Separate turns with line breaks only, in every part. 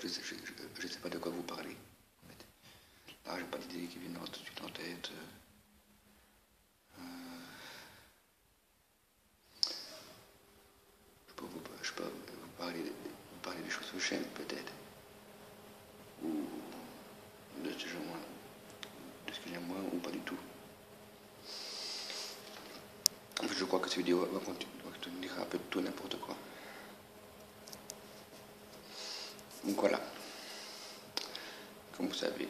je sais pas de quoi vous parlez. En fait. Là, j'ai pas d'idée qui vient tout de suite en tête. Je peux vous parler des choses que j'aime peut-être. Ou de ce genre, de ce que j'aime moins ou pas du tout. En fait, je crois que cette vidéo va contenir un peu de tout n'importe quoi. Donc voilà. Comme vous savez,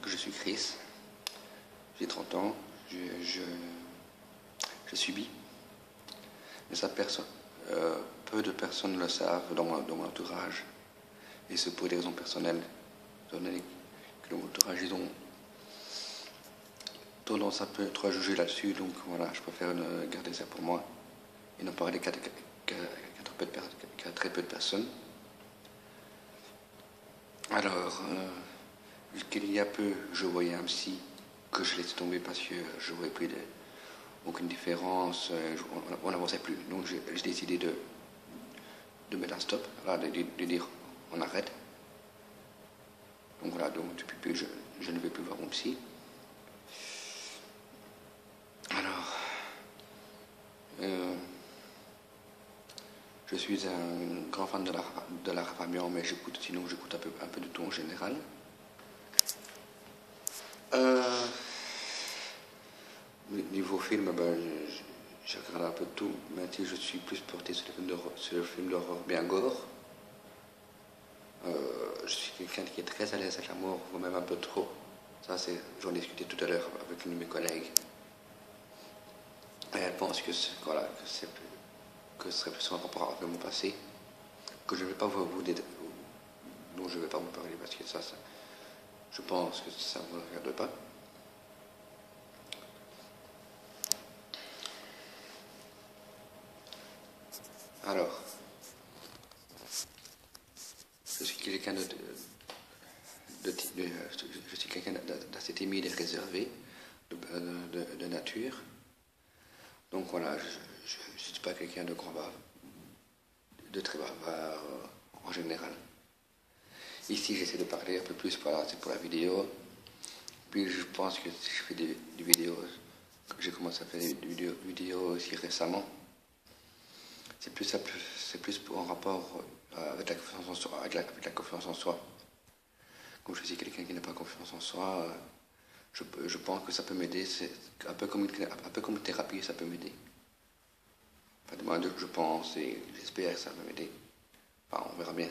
que je suis Chris, j'ai 30 ans, je suis bi. Mais ça, peu de personnes le savent dans mon entourage. Et c'est pour des raisons personnelles. Étant donné que dans mon entourage, ils ont tendance un peu trop à juger là-dessus. Donc voilà, je préfère garder ça pour moi et n'en parler qu'à très peu de personnes. Alors, qu'il y a peu, je voyais un psy que je laissais tomber parce que je ne voyais plus aucune différence, on n'avançait plus. Donc j'ai décidé de mettre un stop, de dire on arrête. Donc voilà, donc depuis peu je ne vais plus voir mon psy. Alors, je suis un grand fan de l'art Fabian, mais sinon j'écoute un peu de tout en général. Niveau film, je regarde un peu de tout, mais je suis plus porté sur le film d'horreur bien gore. Je suis quelqu'un qui est très à l'aise avec la mort, ou même un peu trop. J'en discutais tout à l'heure avec une de mes collègues. Et elle pense que ce serait plus en rapport avec mon passé, que je ne vais pas dont je ne vais pas vous parler parce que je pense que ça ne vous regarde pas. Alors, je suis quelqu'un d'assez timide et réservé, de nature. Donc voilà, je ne suis pas quelqu'un de très bavard en général. Ici, j'essaie de parler un peu plus, voilà, c'est pour la vidéo. Puis je pense que si je fais des vidéos, j'ai commencé à faire des vidéos aussi récemment. C'est plus en rapport avec la confiance en soi, avec la confiance en soi. Comme je suis quelqu'un qui n'a pas confiance en soi, je pense que ça peut m'aider. C'est un peu comme une thérapie, ça peut m'aider. Enfin, moi, je pense et j'espère que ça va m'aider. Enfin, on verra bien.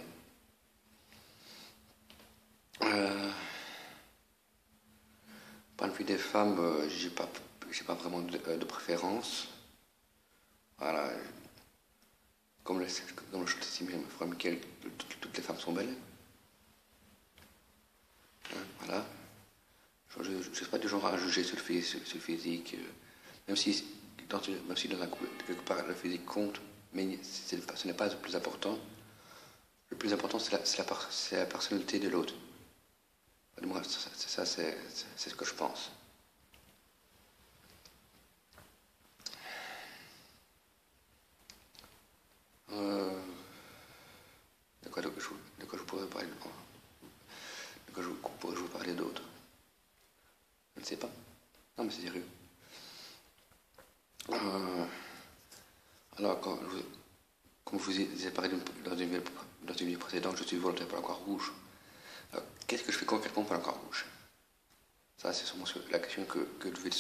Point de vue des femmes, j'ai pas vraiment de préférence. Voilà. Comme je l'estime, frère Michael, toutes les femmes sont belles. Voilà. Je ne suis pas du genre à juger sur le physique, même si dans un couple, quelque part, le physique compte, mais ce n'est pas le plus important. Le plus important, c'est la personnalité de l'autre. Moi, c'est ce que je pense. De quoi je pourrais parler pourrais-je vous parler d'autre? Je ne sais pas. Non, mais c'est sérieux. Alors, comme je vous ai parlé dans une vidéo précédente, je suis volontaire pour la Croix-Rouge. Qu'est-ce que je fais concrètement pour la Croix-Rouge? Ça, c'est sûrement la question que vous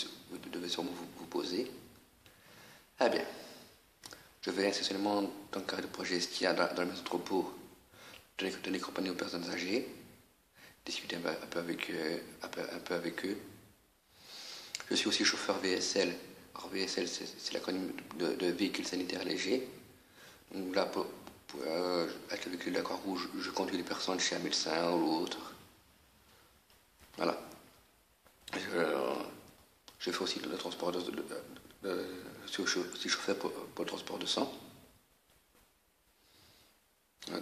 devez sûrement vous poser. Eh bien, je vais essentiellement, dans le cadre du projet STIA, dans la maison de repos, donner compagnie aux personnes âgées, discuter un peu avec eux. Je suis aussi chauffeur VSL. Alors VSL, c'est l'acronyme de véhicule sanitaire léger. Donc là, avec le véhicule de la Croix-Rouge, je conduis les personnes chez un médecin ou l'autre. Voilà. Je fais aussi le transport je suis aussi chauffeur pour le transport de sang.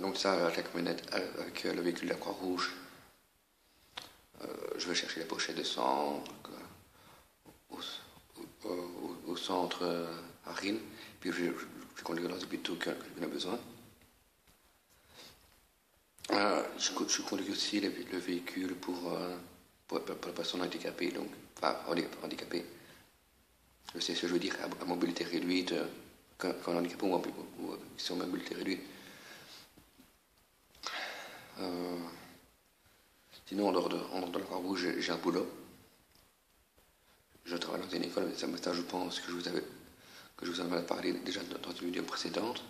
Donc ça, avec la camionnette, avec le véhicule de la Croix-Rouge, je vais chercher la pochette de sang au centre à Rennes, puis je conduis dans les hôpitaux qu'on a besoin. Je conduis aussi le véhicule pour les personnes handicapées, donc, enfin, handicapées. C'est ce que je veux dire, à mobilité réduite, quand handicapé ou qui sont à mobilité réduite. Sinon, en dehors de la Croix-Rouge, j'ai un boulot. Je travaille dans une école, mais ça, je pense que je vous en avais parlé déjà dans une vidéo précédente.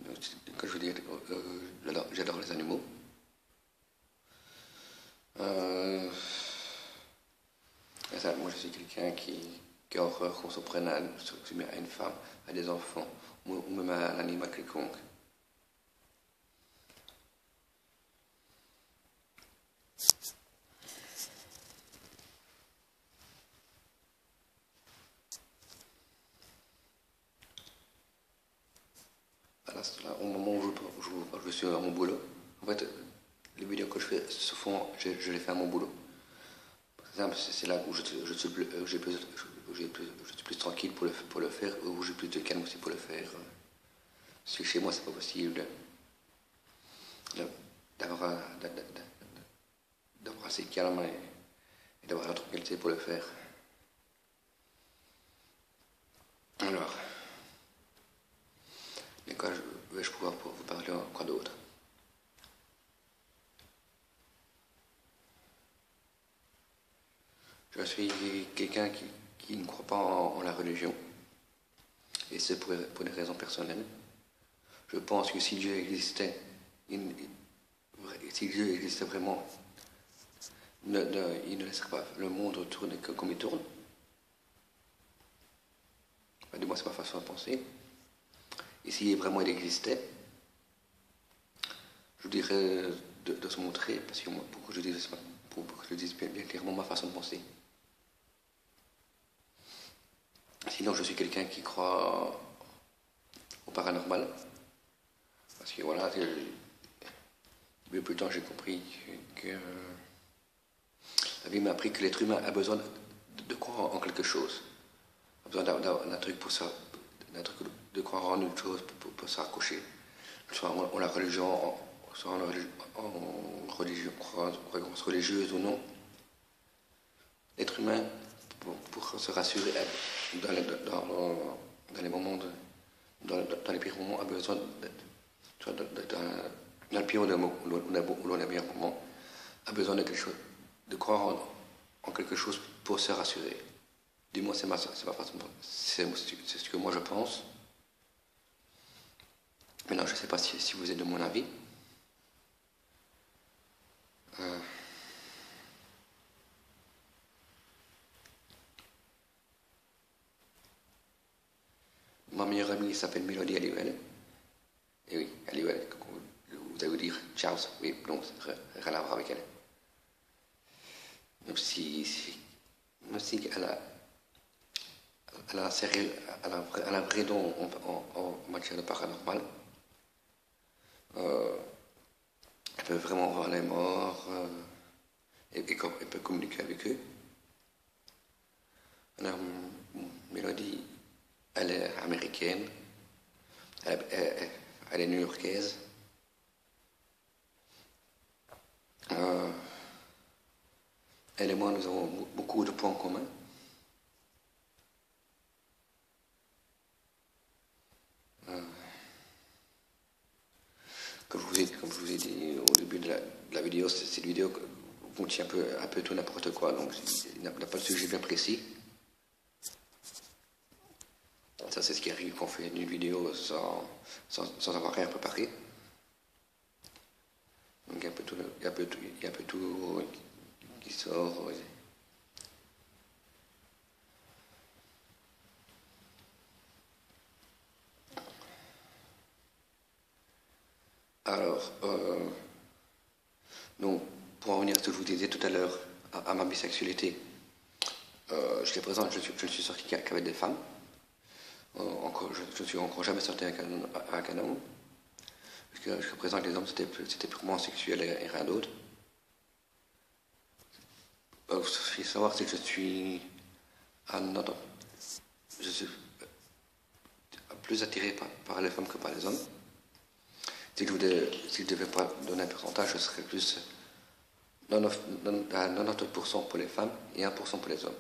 Sinon, comme je veux dire, j'adore les animaux. Ça, moi, je suis quelqu'un qui a horreur qu'on s'en prenne à une femme, à des enfants, ou même à un animal quelconque. Au moment où je suis à mon boulot, en fait, les vidéos que je fais, je les fais à mon boulot. C'est là où je suis plus tranquille pour le faire, où j'ai plus de calme aussi pour le faire. Parce que chez moi, c'est pas possible d'avoir assez calme et d'avoir la tranquillité pour le faire. Alors, de quoi vais-je pouvoir vous parler encore d'autre? Je suis quelqu'un qui ne croit pas en la religion, et c'est pour des raisons personnelles. Je pense que si Dieu existait, vraiment, il ne laisserait pas le monde tourner comme il tourne. Du moins, c'est ma façon de penser. Et si vraiment il existait, je dirais de se montrer, parce que moi, pour que je dise bien clairement ma façon de penser. Sinon, je suis quelqu'un qui croit au paranormal. Parce que voilà, depuis peu de temps, j'ai compris que la vie m'a appris que l'être humain a besoin de croire en quelque chose. A besoin d'un truc pour ça, de croire en une chose pour se raccrocher. Soit en la religion, soit en religion, croyance religieuse ou non. L'être humain, pour se rassurer dans les moments, dans les pires moments, a besoin dans le pire ou dans les meilleurs moments, a besoin de quelque chose, de croire en quelque chose pour se rassurer. Du moins, c'est ma façon, c'est ce que moi je pense. Maintenant, je ne sais pas si vous êtes de mon avis. Ma meilleure amie s'appelle Mélodie Aliwell. Et oui, Aliwell, vous allez vous dire Charles, oui, non, rien à voir avec elle. Même si elle a un vrai don en matière de paranormal. Elle peut vraiment voir les morts et peut communiquer avec eux. Alors, Mélodie, elle est américaine, elle est new-yorkaise. Elle et moi, nous avons beaucoup de points communs. Comme je vous ai dit au début de la vidéo, cette vidéo contient un peu tout n'importe quoi, donc il n'a pas de sujet bien précis. Ça, c'est ce qui arrive quand on fait une vidéo sans avoir rien préparé. Donc il y a un peu tout qui sort. Alors, donc, pour en revenir à ce que je vous disais tout à l'heure, à ma bisexualité, jusqu'à présent, je ne suis sorti qu'avec des femmes. Je ne suis encore jamais sorti avec un homme. Jusqu'à présent, les hommes, c'était purement sexuel et rien d'autre. Ce qu'il faut savoir, c'est que je suis un je suis plus attiré par les femmes que par les hommes. Si je devais pas donner un pourcentage, je serais plus 90% pour les femmes et 1% pour les hommes.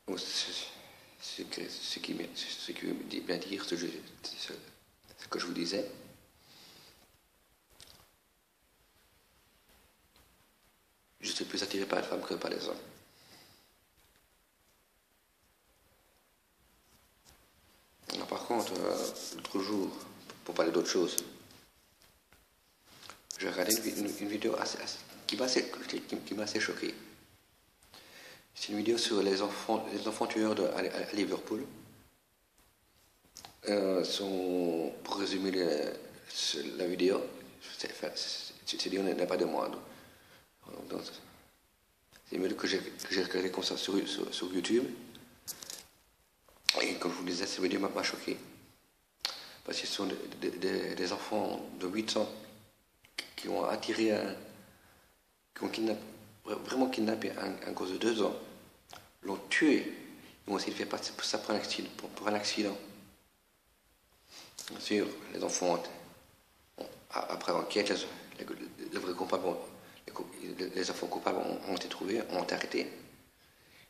Donc, ce qui veut bien dire ce que je vous disais. Je suis plus attiré par les femmes que par les hommes. Alors, par contre, l'autre jour, pour parler d'autre chose, j'ai regardé une vidéo qui m'a assez choqué. C'est une vidéo sur les enfants tueurs à Liverpool. Pour résumer la vidéo, cette vidéo n'est pas de moi. Donc, c'est une vidéo que j'ai regardée comme ça sur YouTube. Et comme je vous disais, cette vidéo m'a choqué. Parce que ce sont des enfants de 8 ans qui ont attiré qui ont vraiment kidnappé un gosse de 2 ans, l'ont tué, ils ont essayé de faire passer ça pour un accident. Bien sûr, les enfants, après enquête, les vrais coupables, les enfants coupables ont été trouvés, ont été arrêtés.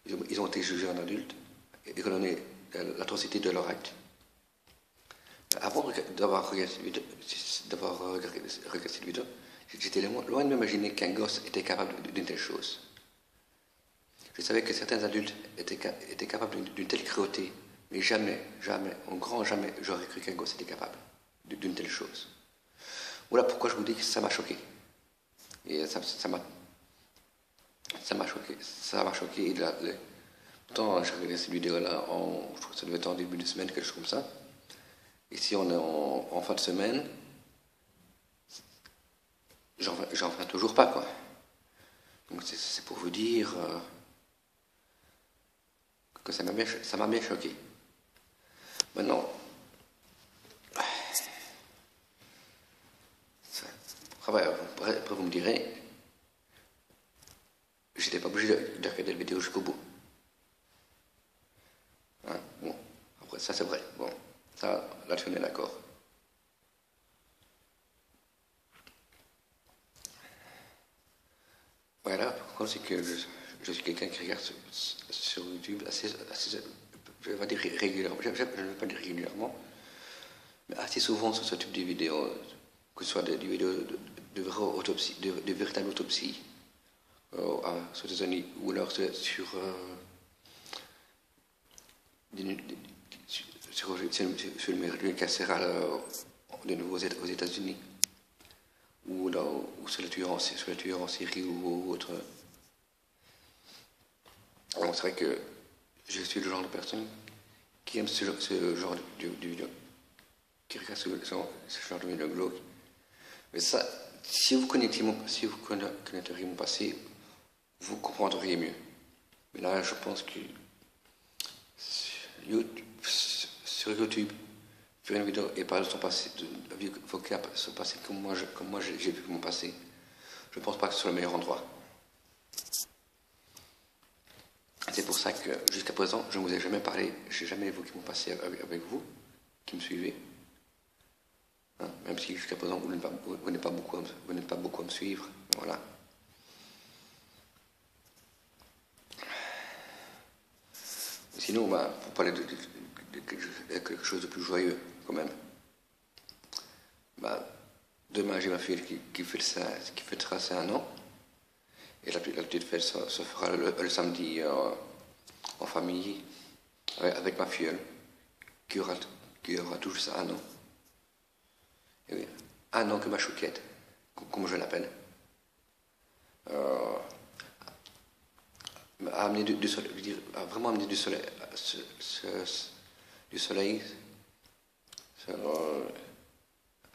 Ils ont été jugés en adultes et condamnés à l'atrocité de leur acte. Avant d'avoir regardé cette vidéo, j'étais loin de m'imaginer qu'un gosse était capable d'une telle chose. Je savais que certains adultes étaient capables d'une telle cruauté, mais jamais, au grand jamais, j'aurais cru qu'un gosse était capable d'une telle chose. Voilà pourquoi je vous dis que ça m'a choqué. Et ça m'a choqué. Pourtant, j'ai regardé cette vidéo-là, je crois que ça devait être en début de semaine, quelque chose comme ça. Ici, on est en fin de semaine. J'en viens toujours pas, quoi. Donc c'est pour vous dire que ça m'a bien choqué. Maintenant, après vous me direz, j'étais pas obligé de regarder la vidéo jusqu'au bout. Hein? Bon, après ça c'est vrai. Bon, ça, là-dessus on est d'accord. Voilà, par contre, c'est que je suis quelqu'un qui regarde sur YouTube assez, je vais pas dire régulièrement, je ne vais pas dire régulièrement, mais assez souvent sur ce type de vidéos, que ce soit des vidéos de véritables autopsies, sur des années, ou alors sur le méridienne carcéral de nouveau aux États-Unis, ou sur les tueurs en série ou autre. Alors c'est vrai que je suis le genre de personne qui aime ce genre de vidéo, qui regarde ce genre de vidéo glauque. Mais ça, si vous connaîtriez mon passé, vous comprendriez mieux. Mais là, je pense que sur YouTube, faire une vidéo et parler de son passé, évoquer son passé comme moi j'ai vu mon passé, je ne pense pas que ce soit le meilleur endroit. C'est pour ça que jusqu'à présent, je ne vous ai jamais parlé, je n'ai jamais évoqué mon passé avec vous, qui me suivez. Hein, même si jusqu'à présent, vous n'êtes pas beaucoup à me suivre. Voilà. Sinon, pour parler de quelque chose de plus joyeux, quand même. Demain, j'ai ma fille qui fêtera ses 1 an. Et la petite fête se fera le samedi en famille, avec ma filleule, qui aura tout juste 1 an. Et oui, 1 an que ma chouquette, comme je l'appelle, a vraiment amené du soleil,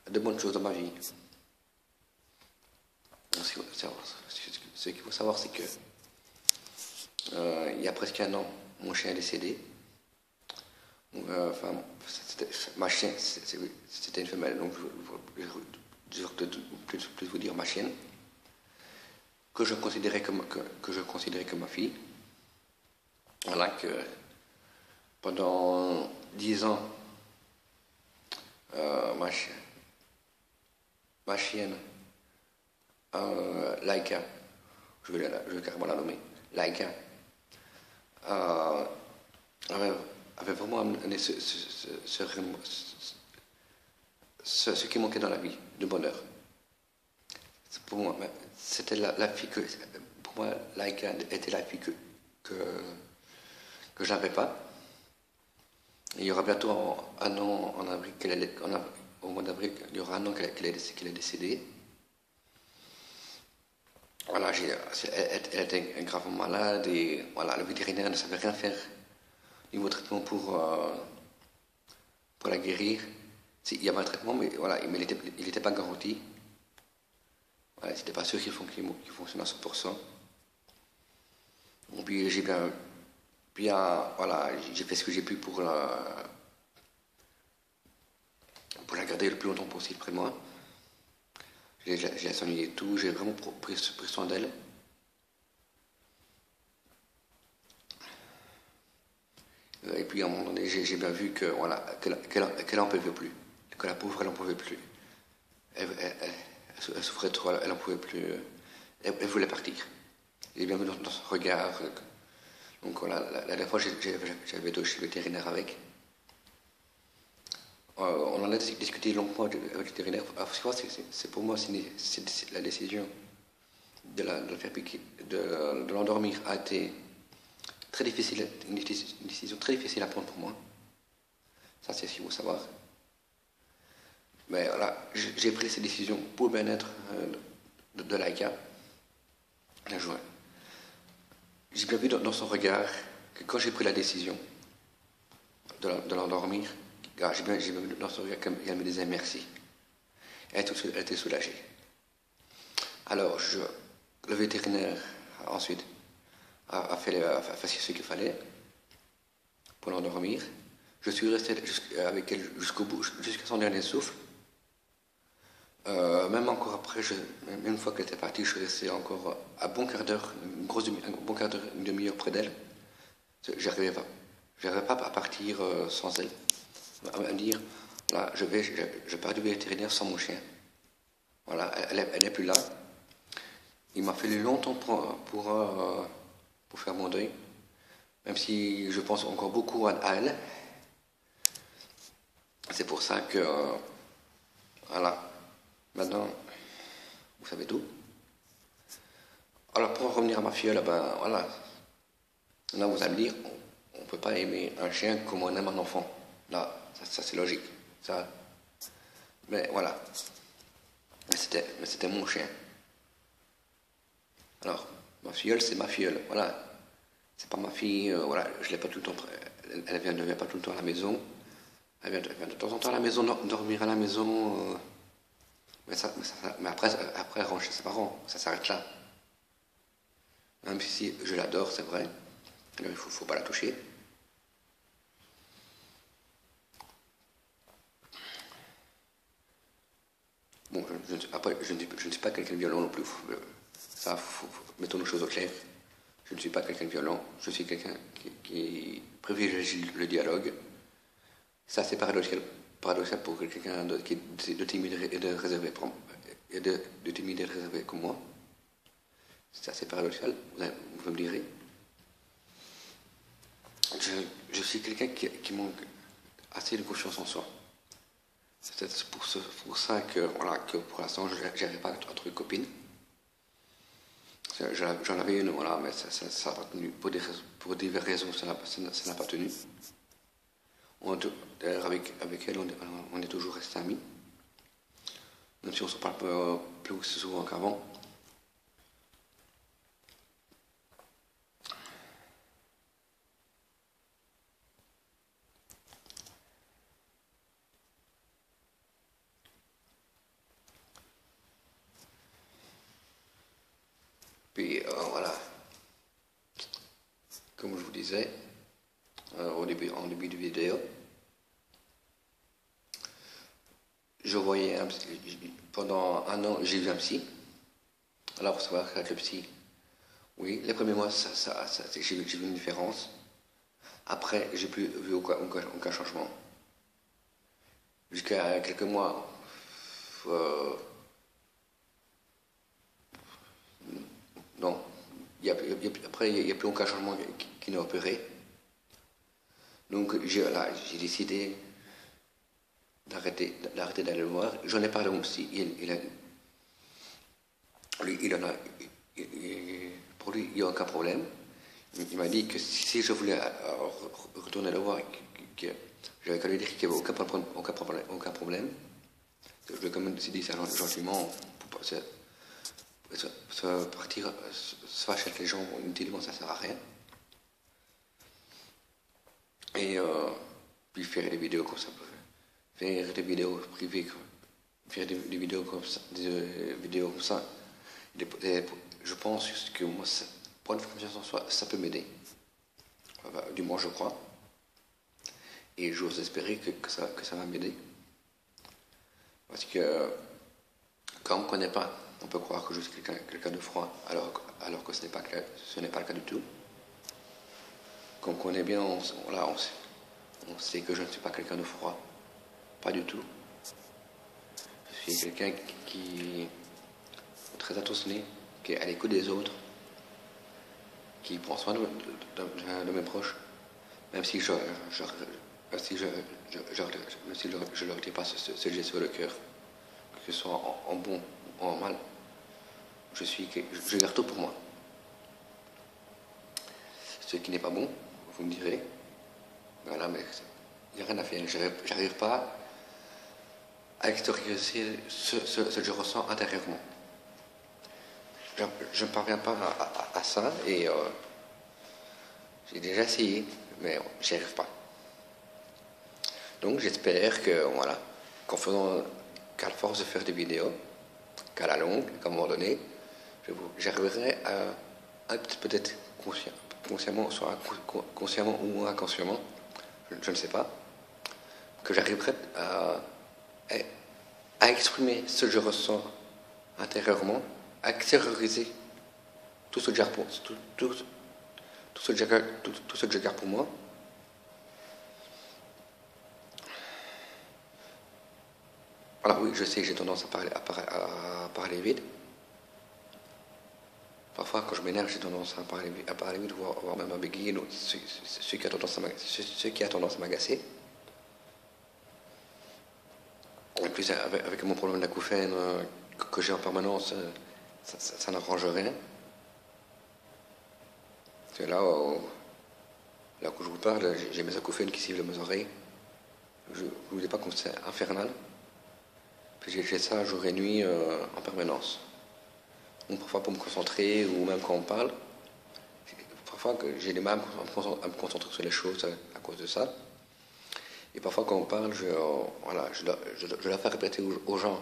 de bonnes choses dans ma vie. Ce qu'il faut savoir, c'est que il y a presque 1 an, mon chien est décédé. Ma chienne, c'était une femelle, donc je vais plus vous dire ma chienne, que je considérais comme ma fille. Voilà, que Pendant 10 ans, ma, ma chienne, Laika, je vais carrément la nommer, Laika, euh, avait, avait vraiment amené ce qui manquait dans la vie, de bonheur. Pour moi, c'était la fille que, pour moi, Laika était la fille que, que je n'avais pas. Et il y aura bientôt un an en avril, au mois d'avril, il y aura un an qu'elle est décédée. Voilà, elle était gravement malade et voilà, le vétérinaire ne savait rien faire niveau traitement pour la guérir. Il y avait un traitement, mais voilà, mais il n'était pas garanti. Voilà, c'était pas sûr qu'il fonctionne à 100%. Et puis j'ai voilà, j'ai fait ce que j'ai pu pour la garder le plus longtemps possible près de moi. J'ai la soigné et tout, j'ai vraiment pris soin d'elle. Et puis à un moment donné, j'ai bien vu que voilà, qu'elle en pouvait plus, que la pauvre elle en pouvait plus. Elle souffrait trop, elle en pouvait plus. Elle voulait partir. J'ai bien vu dans son regard. Donc voilà, la dernière fois j'avais été chez le vétérinaire avec. On en a discuté longuement avec le vétérinaire. C'est pour moi, c'est la décision de la faire piquer, de l'endormir a été très difficile, une décision très difficile à prendre pour moi. Ça, c'est ce qu'il faut savoir. Mais voilà, j'ai pris cette décision pour le bien-être de Laika. J'ai bien vu dans son regard que quand j'ai pris la décision de l'endormir, j'ai bien vu dans son regard qu'elle me disait merci. Elle était soulagée. Alors, le vétérinaire, ensuite, a fait ce qu'il fallait pour l'endormir. Je suis resté avec elle jusqu'au bout, jusqu'à son dernier souffle. Même encore après, même une fois qu'elle était partie, je suis resté encore un bon quart d'heure, un bon quart d'heure, une demi-heure près d'elle. J'arrivais pas à partir sans elle. À me dire, là, je pars du vétérinaire sans mon chien. Voilà, elle n'est plus là. Il m'a fallu longtemps pour faire mon deuil, même si je pense encore beaucoup à elle. C'est pour ça que, voilà, maintenant, vous savez tout. Alors pour en revenir à ma filleule, ben voilà, là vous allez me dire, on ne peut pas aimer un chien comme on aime un enfant. Là, ça c'est logique. Ça. Mais voilà, mais c'était mon chien. Alors, ma filleule, c'est ma filleule, voilà. C'est pas ma fille, voilà, je l'ai pas tout le temps, elle ne vient pas tout le temps à la maison. Elle vient de temps en temps à la maison, dormir à la maison. Mais après, elle rentre chez ses parents, ça s'arrête là. Même si je l'adore, c'est vrai, il ne faut pas la toucher. Bon, après, je ne suis pas quelqu'un de violent non plus. Ça, mettons nos choses au clair. Je ne suis pas quelqu'un de violent, je suis quelqu'un qui privilégie le dialogue. Ça, c'est paradoxal pour quelqu'un qui est de timide et de réservé, de timide et de réservé comme moi. C'est assez paradoxal, vous me direz. Je suis quelqu'un qui manque assez de confiance en soi. C'est peut-être pour ça que, voilà, que pour l'instant, je n'arrive pas à trouver copine. J'en avais une, voilà, mais ça n'a pas tenu. Pour diverses raisons, ça n'a pas tenu. Avec elle, on est toujours restés amis. Même si on ne se parle pas plus souvent qu'avant. Puis voilà, comme je vous disais en début de vidéo, je voyais pendant un an, j'ai vu un psy. Alors, il faut savoir qu'avec le psy, oui, les premiers mois, j'ai vu une différence. Après, j'ai plus vu aucun changement. Jusqu'à quelques mois, non. Après, il n'y a plus aucun changement qui n'est opéré. Donc, j'ai décidé d'arrêter d'aller le voir. J'en ai parlé à mon psy. Pour lui, il n'y a aucun problème. Il m'a dit que si je voulais retourner le voir, que j'avais qu'à lui dire qu'il n'y avait aucun problème. Je lui ai quand même dit ça gentiment pour partir, se fâcher avec les gens inutilement, ça ne sert à rien. Et puis faire des vidéos comme ça, faire des vidéos privées, faire des vidéos comme ça, je pense que moi, pour une confiance en soi, ça peut m'aider. Du moins, je crois. Et j'ose espérer que ça va m'aider. Parce que quand on ne me connaît pas, on peut croire que je suis quelqu'un de froid, alors que ce n'est pas le cas du tout. Quand on me connaît bien, on sait que je ne suis pas quelqu'un de froid. Pas du tout. Je suis quelqu'un qui est très attentionné, qui est à l'écoute des autres, qui prend soin de mes proches, même si je leur dis pas ce que j'ai sur le cœur, que ce soit en bon ou en mal. Je garde tout pour moi. Ce qui n'est pas bon, vous me direz, voilà, mais il n'y a rien à faire. J'arrive pas à extérioriser ce que je ressens intérieurement. Je ne parviens pas à ça et j'ai déjà essayé, mais j'y arrive pas. Donc j'espère que, voilà, qu'à force de faire des vidéos, qu'à la longue, qu'à un moment donné, j'arriverai à peut-être consciemment, soit consciemment ou inconsciemment, je ne sais pas, que j'arriverai à exprimer ce que je ressens intérieurement, à extérioriser tout ce que je garde pour moi. Alors oui, je sais que j'ai tendance à parler vite. Parfois, quand je m'énerve, j'ai tendance à parler vite, voire même à bégayer, donc ce qui a tendance à m'agacer. En plus, avec mon problème d'acouphène que j'ai en permanence, ça n'arrange rien. Parce que là où je vous parle, j'ai mes acouphènes qui ciblent mes oreilles. Je ne vous dis pas comme c'est infernal. Puis j'ai ça jour et nuit en permanence. Donc parfois pour me concentrer, ou même quand on parle, parfois que j'ai du mal à me concentrer sur les choses à cause de ça. Et parfois quand on parle, je dois faire répéter aux gens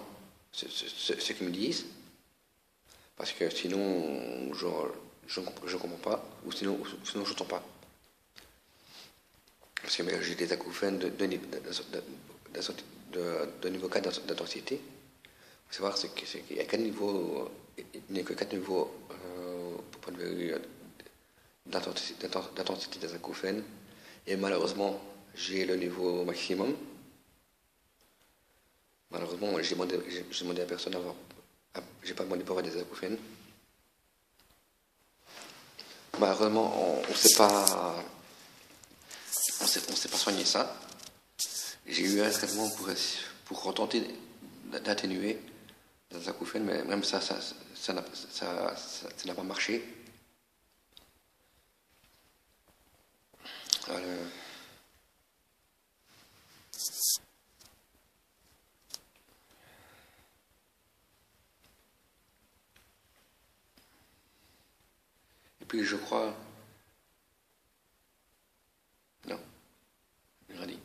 ce qu'ils me disent, parce que sinon je ne comprends pas, ou sinon je n'entends pas. Parce que j'ai des acouphènes de niveau 4 d'intensité. Il faut savoir qu'il y a 4 niveaux, il n'y a que 4 niveaux pour point de vue d'intensité des acouphènes. Et malheureusement, j'ai le niveau maximum. Malheureusement, j'ai demandé à personne j'ai pas demandé pour avoir des acouphènes. Malheureusement, on ne sait pas soigner ça. J'ai eu un traitement pour tenter d'atténuer les acouphènes, mais même ça n'a pas marché. Et puis je crois... Non, j'ai rien dit.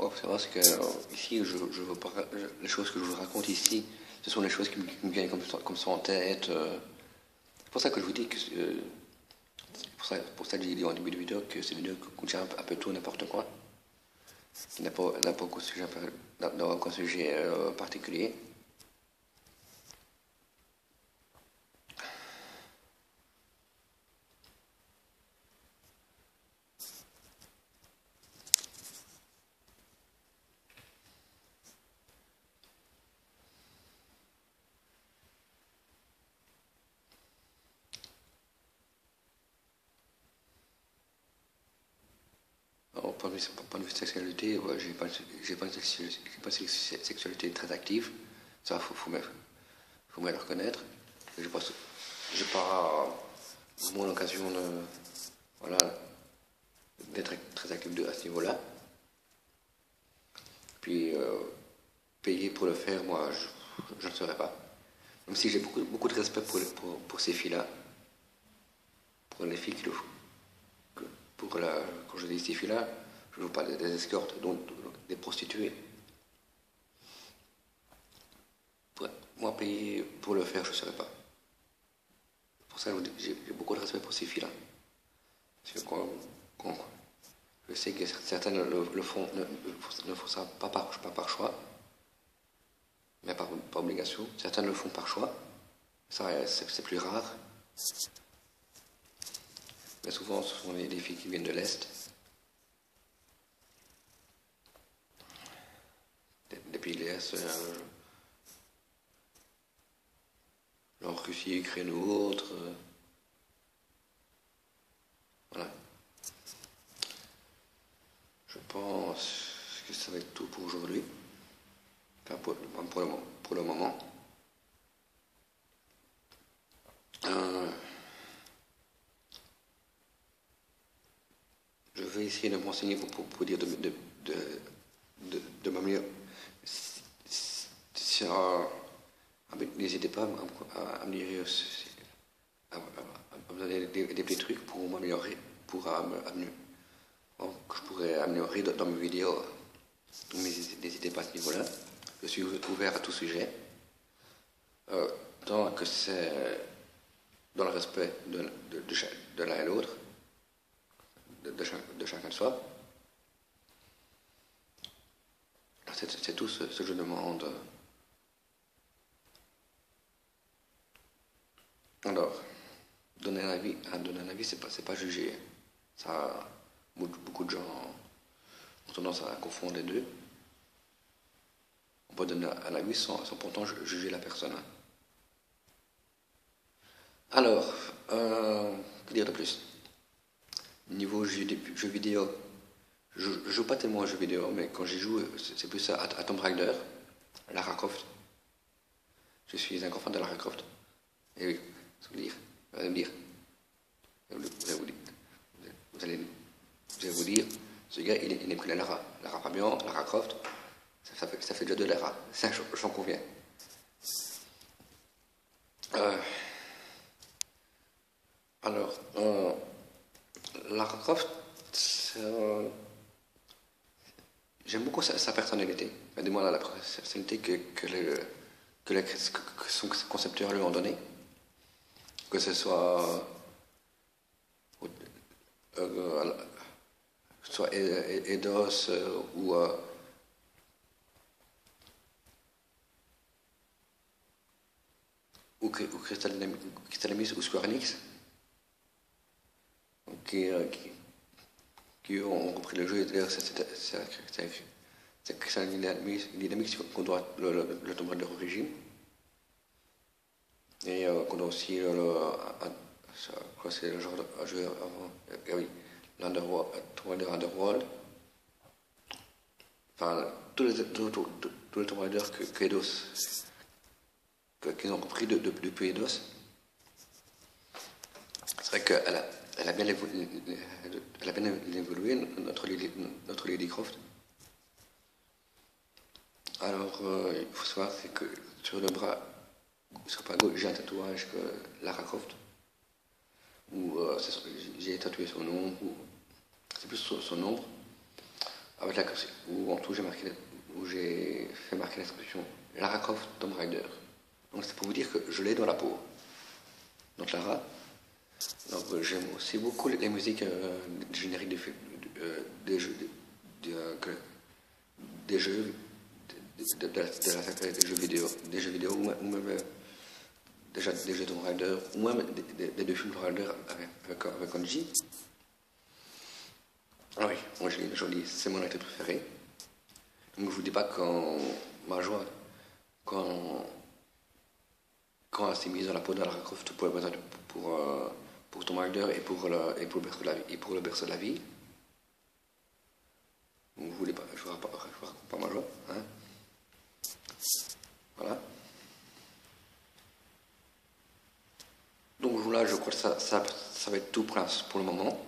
Oh, c'est vrai que ici, les choses que je vous raconte ici, ce sont les choses qui me viennent comme ça en tête. C'est pour ça que je vous dis que pour ça que j'ai dit en début de vidéo que c'est une vidéo qui contient un peu tout n'importe quoi, qui n'a pas aucun sujet particulier. Au point de vue sexualité, ouais, j'ai pas une sexualité très active. Ça, faut bien le reconnaître. J'ai pas vraiment l'occasion voilà, d'être très actif à ce niveau-là. Puis, payer pour le faire, moi, je ne saurais pas. Même si j'ai beaucoup de respect pour ces filles-là, pour les filles qui le font. Quand je dis ces filles-là, je ne veux pas des escortes, donc des prostituées. Moi, payer pour le faire, je ne saurais pas. Pour ça, j'ai beaucoup de respect pour ces filles-là. Parce que je sais que certaines le font, ne font ça pas par choix, mais par obligation. Certaines le font par choix. Ça, c'est plus rare. Mais souvent, ce sont des filles qui viennent de l'Est. Des pays de l'Est, genre Russie, Ukraine ou autre. Voilà. Je pense que ça va être tout pour aujourd'hui. Enfin, pour le moment. Je vais essayer de me renseigner pour dire de m'améliorer. N'hésitez pas à me dire à me donner des petits trucs pour m'améliorer, que je pourrais améliorer dans mes vidéos. Donc n'hésitez pas à ce niveau-là. Je suis ouvert à tout sujet. Tant que c'est dans le respect de l'un et l'autre, de chacun de soi. C'est tout ce que je demande. Alors, donner un avis, c'est pas juger. Ça, beaucoup de gens ont tendance à confondre les deux. On peut donner un avis sans pourtant juger la personne. Alors, que dire de plus? Niveau jeux vidéo, je joue pas tellement aux jeux vidéo, mais quand j'y joue, c'est plus à Tomb Raider, Lara Croft. Je suis un grand fan de Lara Croft. Et oui, vous allez me dire, vous allez vous dire, ce gars, il n'aime que la Lara. Lara Fabian, Lara Croft, ça fait déjà de Lara. Ça, j'en conviens. Alors, Lara Croft, j'aime beaucoup sa personnalité. Du moins, la personnalité que son concepteur lui a donné. Que ce soit Eidos ou Crystal Dynamics ou Square Enix, qui ont repris le jeu. Et d'ailleurs, c'est Crystal Dynamics qu'on doit le Tomb Raider d'origine. Et qu'on doit aussi c'est le genre de jeu avant. Oui, Tomb Raider Underworld. Enfin, tous les Tomb Raider que Eidos qu'ils ont compris depuis Eidos. C'est vrai qu'elle a bien évolué, notre Lady Croft. Alors, il faut savoir que sur le bras gauche, j'ai un tatouage que Lara Croft, où j'ai tatoué son nom, c'est plus son nombre, où en tout j'ai fait marquer l'inscription Lara Croft Tomb Raider. Donc c'est pour vous dire que je l'ai dans la peau. donc Lara. Donc j'aime aussi beaucoup les musiques génériques des jeux, des jeux, des jeux vidéo ou même déjà des jeux de Tomb Raider ou même des deux films Tomb Raider avec Onji. Ah oui, moi je dis c'est mon acteur préféré. Donc je vous dis pas quand ma joie quand elle s'est mise dans la peau de Lara Croft pour Tomb Raider et pour le berceau de la vie. Vous voulez pas, je vous raconte pas ma joie, hein. Voilà. Donc là, je crois que ça va être tout pour le moment.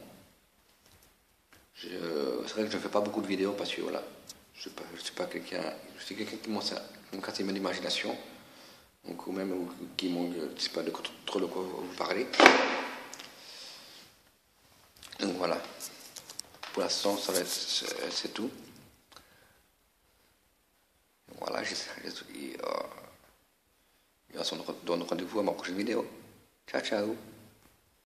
C'est vrai que je ne fais pas beaucoup de vidéos parce que voilà, je suis pas quelqu'un, je suis quelqu'un qui me casse mon imagination, donc ou même qui manque, je sais pas trop de quoi vous parler. Donc voilà, pour l'instant, ça va être, c'est tout. Voilà, et on se donne rendez-vous à ma prochaine vidéo. Ciao, ciao.